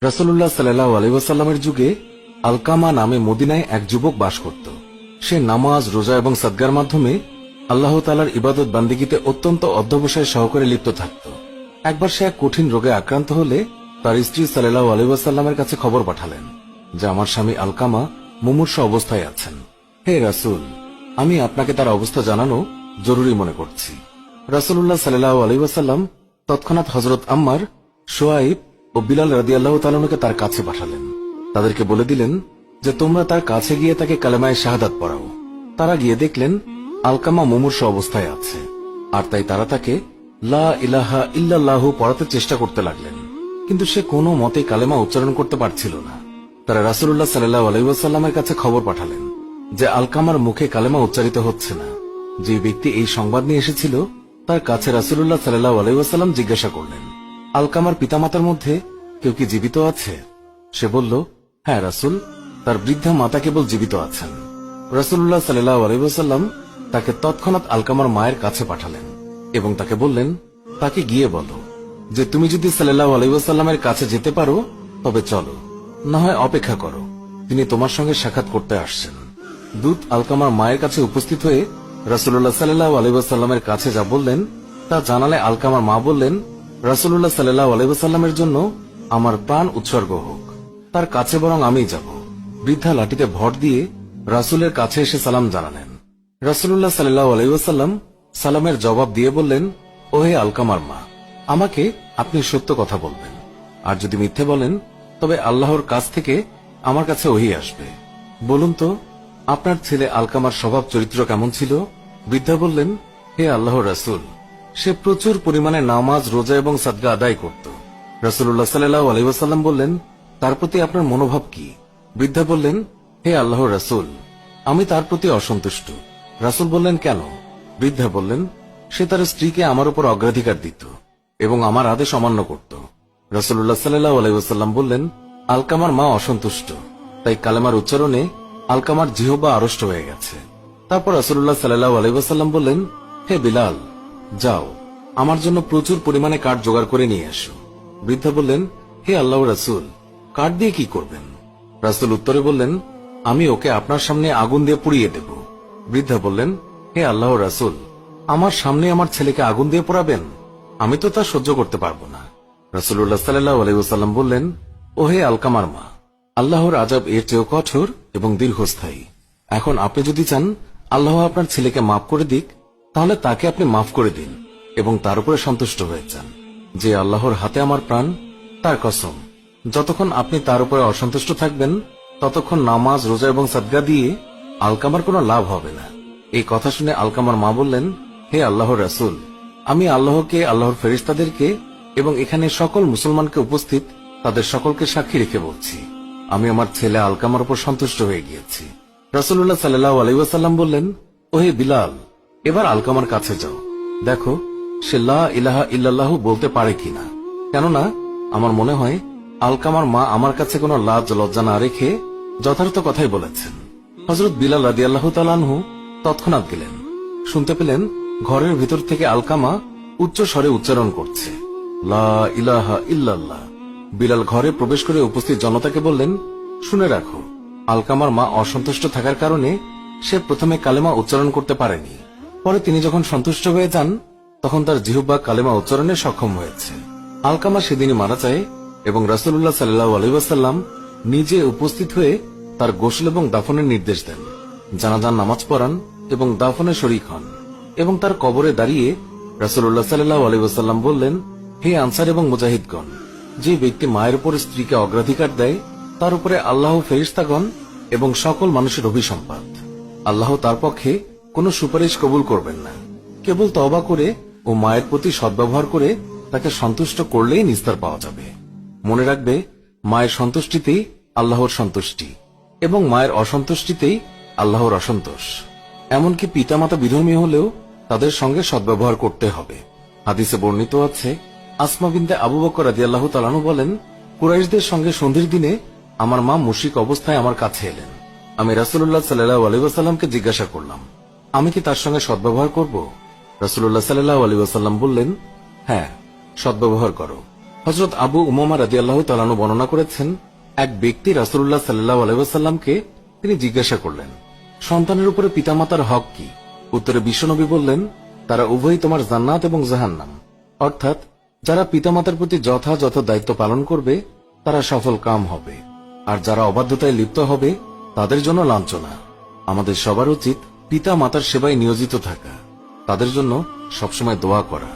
রাসূলুল্লাহ সাল্লাল্লাহু আলাইহি ওয়াসাল্লামের যুগে আলকামা নামে মদিনায় এক যুবক বাস করত। সে নামাজ, রোজা এবং সাদগার মাধ্যমে আল্লাহ তাআলার ইবাদত বান্দিগিতে অত্যন্ত অধ্যবসায় সহকারে লিপ্ত থাকত। একবার সে এক কঠিন রোগে আক্রান্ত হলে তার স্ত্রী সাল্লাল্লাহু আলাইহি ওয়াসাল্লামের কাছে খবর পাঠালেন যে আমার স্বামী আলকামা মুমূর্ষু অবস্থায় আছেন। হে রাসূল, আমি আপনাকে তার অবস্থা জানানো জরুরি মনে করছি। রাসূলুল্লাহ সাল্লাল্লাহু আলাইহি ওয়াসাল্লাম তৎক্ষণাৎ হযরত আম্মার, শুআইব ও বিলাল রাদিয়াল্লাহু তাআলা আনহুকে তার কাছে পাঠালেন। তাদেরকে বলে দিলেন যে তোমরা তার কাছে গিয়ে তাকে কালেমায়ে শাহাদাত পড়াও। তারা গিয়ে দেখলেন আলকামা মুমূর্ষু অবস্থায় আছে, আর তাই তারা তাকে লা ইলাহা ইল্লাল্লাহু পড়াতে চেষ্টা করতে লাগলেন, কিন্তু সে কোনো মতে কালেমা উচ্চারণ করতে পারছিল না। তারা রাসূলুল্লাহ সাল্লাল্লাহু আলাইহি ওয়াসাল্লামের কাছে খবর পাঠালেন যে আলকামার মুখে কালেমা উচ্চারিত হচ্ছে না। যে ব্যক্তি এই সংবাদ নিয়ে এসেছিল তার কাছে রাসূলুল্লাহ সাল্লাল্লাহু আলাইহি ওয়াসাল্লাম জিজ্ঞাসা করলেন, আলকামার পিতামাতার মধ্যে কেউ কি জীবিত আছে? সে বলল, হ্যাঁ রাসূল, তার বৃদ্ধা মাতা কেবল জীবিত আছেন। রাসূলুল্লাহ সাল্লাল্লাহু আলাইহি ওয়াসাল্লাম তাকে তৎক্ষণাৎ আলকামার মায়ের কাছে পাঠালেন এবং তাকে বললেন, তাকে গিয়ে বলো যে তুমি যদি সাল্লাল্লাহু আলাইহি ওয়াসাল্লামের কাছে যেতে পারো তবে চলো, না হয় অপেক্ষা করো, তিনি তোমার সঙ্গে সাক্ষাৎ করতে আসছেন। দূত আলকামার মায়ের কাছে উপস্থিত হয়ে রাসূলুল্লাহ সাল্লাল্লাহু আলাইহি ওয়াসাল্লামের কাছে যা বললেন তা জানালে আলকামার মা বললেন, রাসূলুল্লাহ সাল্লাল্লাহু আলাইহি ওয়াসাল্লামের জন্য আমার প্রাণ উৎসর্গ হোক, তার কাছে বরং আমিই যাব। বৃদ্ধা লাঠিতে ভর দিয়ে রাসূলের কাছে এসে সালাম জানালেন। রাসূলুল্লাহ সাল্লাল্লাহু আলাইহি ওয়াসাল্লাম সালামের জবাব দিয়ে বললেন, ওহে আলকামার মা, আমাকে আপনি সত্য কথা বলবেন, আর যদি মিথ্যে বলেন তবে আল্লাহর কাছ থেকে আমার কাছে ওহী আসবে। বলুন তো, আপনার ছেলে আলকামার স্বভাব চরিত্র কেমন ছিল? বৃদ্ধা বললেন, হে আল্লাহর রাসূল, সে প্রচুর পরিমাণে নামাজ, রোজা এবং সাদকা আদায় করত। রাসূলুল্লাহ সাল্লাল্লাহু আলাইহি ওয়াসাল্লাম বললেন, তার প্রতি আপনার মনোভাব কি? বৃদ্ধা বললেন, হে আল্লাহর রাসূল, আমি তার প্রতি অসন্তুষ্ট। রাসূল বললেন, কেন? বৃদ্ধা বললেন, সে তার স্ত্রীকে আমার উপর অগ্রাধিকার দিত এবং আমার আদেশ অমান্য করত। রাসূলুল্লাহ সাল্লাল্লাহু আলাইহি ওয়াসাল্লাম বললেন, আলকামার মা অসন্তুষ্ট, তাই কালেমার উচ্চারণে আলকামার জিহ্বা আড়ষ্ট হয়ে গেছে। তারপর রাসূলুল্লাহ সাল্লাল্লাহু আলাইহি ওয়াসাল্লাম বললেন, হে বিলাল, যাও আমার জন্য প্রচুর পরিমাণে কাঠ জোগাড় করে নিয়ে এসো। বৃদ্ধা বললেন, হে আল্লাহর রাসূল, কাঠ দিয়ে কি করবেন? রাসূল উত্তরে বললেন, আমি ওকে আপনার সামনে আগুন দিয়ে পুড়িয়ে দেব। বৃদ্ধা বললেন, হে আল্লাহর রাসূল, আমার সামনে আমার ছেলেকে আগুন দিয়ে পোড়াবেন? আমি তো তা সহ্য করতে পারবো না। রাসূলুল্লাহ সাল্লাল্লাহু আলাইহি ওয়াসাল্লাম বললেন, ও হে আলকামার মা, আল্লাহর আযাব এর চেয়েও কঠোর এবং দীর্ঘস্থায়ী। এখন আপনি যদি চান আল্লাহ আপনার ছেলেকে মাফ করে দিক, তাহলে তাকে আপনি মাফ করে দিন এবং তার উপরে সন্তুষ্ট হয়ে যান। যে আল্লাহর হাতে আমার প্রাণ, তার কসম, যতক্ষণ আপনি তার উপরে অসন্তুষ্ট থাকবেন ততক্ষণ নামাজ, রোজা এবং সাদকা দিয়ে আলকামার কোনো লাভ হবে না। এই কথা শুনে আলকামার মা বললেন, হে আল্লাহর রাসূল, আমি আল্লাহকে, আল্লাহর ফেরেশতাদেরকে এবং এখানে সকল মুসলমানকে উপস্থিত তাদের সকলকে সাক্ষী রেখে বলছি, আমি আমার ছেলে আলকামার উপর সন্তুষ্ট হয়ে গিয়েছি। রাসূলুল্লাহ সাল্লাল্লাহু আলাইহি ওয়াসাল্লাম বললেন, ওহে বিলাল, এবার আলকামার কাছে যাও, দেখো সে লা ইলাহা ইল্লাল্লাহু বলতে পারে কিনা। কেননা আমার মনে হয় আলকামার মা আমার কাছে কোনো লাজ লজ্জা না রেখে যথার্থ কথাই বলেছেন। হযরত বিলাল রাদিয়াল্লাহু তাআলা আনহু তৎক্ষণাৎ গেলেন। শুনতে পেলেন ঘরের ভিতর থেকে আলকামা উচ্চ স্বরে উচ্চারণ করছে, লা ইলাহা ইল্লাল্লাহ। বিলাল ঘরে প্রবেশ করে উপস্থিত জনতাকে বললেন, শুনে রাখো, আলকামার মা অসন্তুষ্ট থাকার কারণে সে প্রথমে কালেমা উচ্চারণ করতে পারেনি। পরে তিনি যখন সন্তুষ্ট হয়ে যান তখন তার জিহ্বা কালেমা উচ্চারণে সক্ষম হয়েছে। আলকামা সেদিনই মারা যায় এবং রাসূলুল্লাহ সাল্লাল্লাহু আলাইহি ওয়াসাল্লাম নিজে উপস্থিত হয়ে তার গোসল এবং দাফনের নির্দেশ দেন, জানাজার নামাজ পড়ান এবং দাফনে শরীক হন এবং তার কবরে দাঁড়িয়ে রাসূলুল্লাহ সাল্লাল্লাহু আলাইহি ওয়াসাল্লাম বললেন, হে আনসার এবং মুজাহিদগণ, যে ব্যক্তি মায়ের উপর স্ত্রীকে অগ্রাধিকার দেয় তার উপরে আল্লাহ, ফেরেশতাগণ এবং সকল মানুষের অভিসম্পাত। আল্লাহ তার পক্ষে কোনো সুপারিশ কবুল করবেন না। কেবল তওবা করে ও মায়ের প্রতি সদ্ব্যবহার করে তাকে সন্তুষ্ট করলেই নিস্তার পাওয়া যাবে। মনে রাখবে, মায়ের সন্তুষ্টিতেই আল্লাহর সন্তুষ্টি এবং মায়ের অসন্তুষ্টিতেই আল্লাহর অসন্তোষ। এমনকি পিতামাতা বিধর্মী হলেও তাদের সঙ্গে সদ্ব্যবহার করতে হবে। হাদিসে বর্ণিত আছে, আসমা বিনতে আবু বকর রাদিয়াল্লাহু তাআলা আনহু বলেন, কুরাইশদের সঙ্গে সন্ধির দিনে আমার মা মুশরিক অবস্থায় আমার কাছে এলেন। আমি রাসূলুল্লাহ সাল্লাল্লাহু আলাইহি ওয়াসাল্লামকে জিজ্ঞাসা করলাম, আমি কি তার সঙ্গে সদ্ব্যবহার করব? রাসূলুল্লাহ সাল্লাল্লাহু আলাইহি ওয়াসাল্লাম বললেন, হ্যাঁ, সদ্ব্যবহার করো। হযরত আবু উমামা রাদিয়াল্লাহু তাআলা আনহু বর্ণনা করেছেন, এক ব্যক্তি রাসূলুল্লাহ সাল্লাল্লাহু আলাইহি ওয়াসাল্লামকে তিনি জিজ্ঞাসা করলেন, সন্তানের উপরে পিতামাতার হক কি? উত্তরে বিশ্বনবী বললেন, তারা উভয়ই তোমার জান্নাত এবং জাহান্নাম। অর্থাৎ যারা পিতামাতার প্রতি যথাযথ দায়িত্ব পালন করবে তারা সফল কাম হবে, আর যারা অবাধ্যতায় লিপ্ত হবে তাদের জন্য লাঞ্ছনা। আমাদের সবার উচিত পিতা মাতার সেবায় নিয়োজিত থাকা, তাদের জন্য সবসময় দোয়া করা।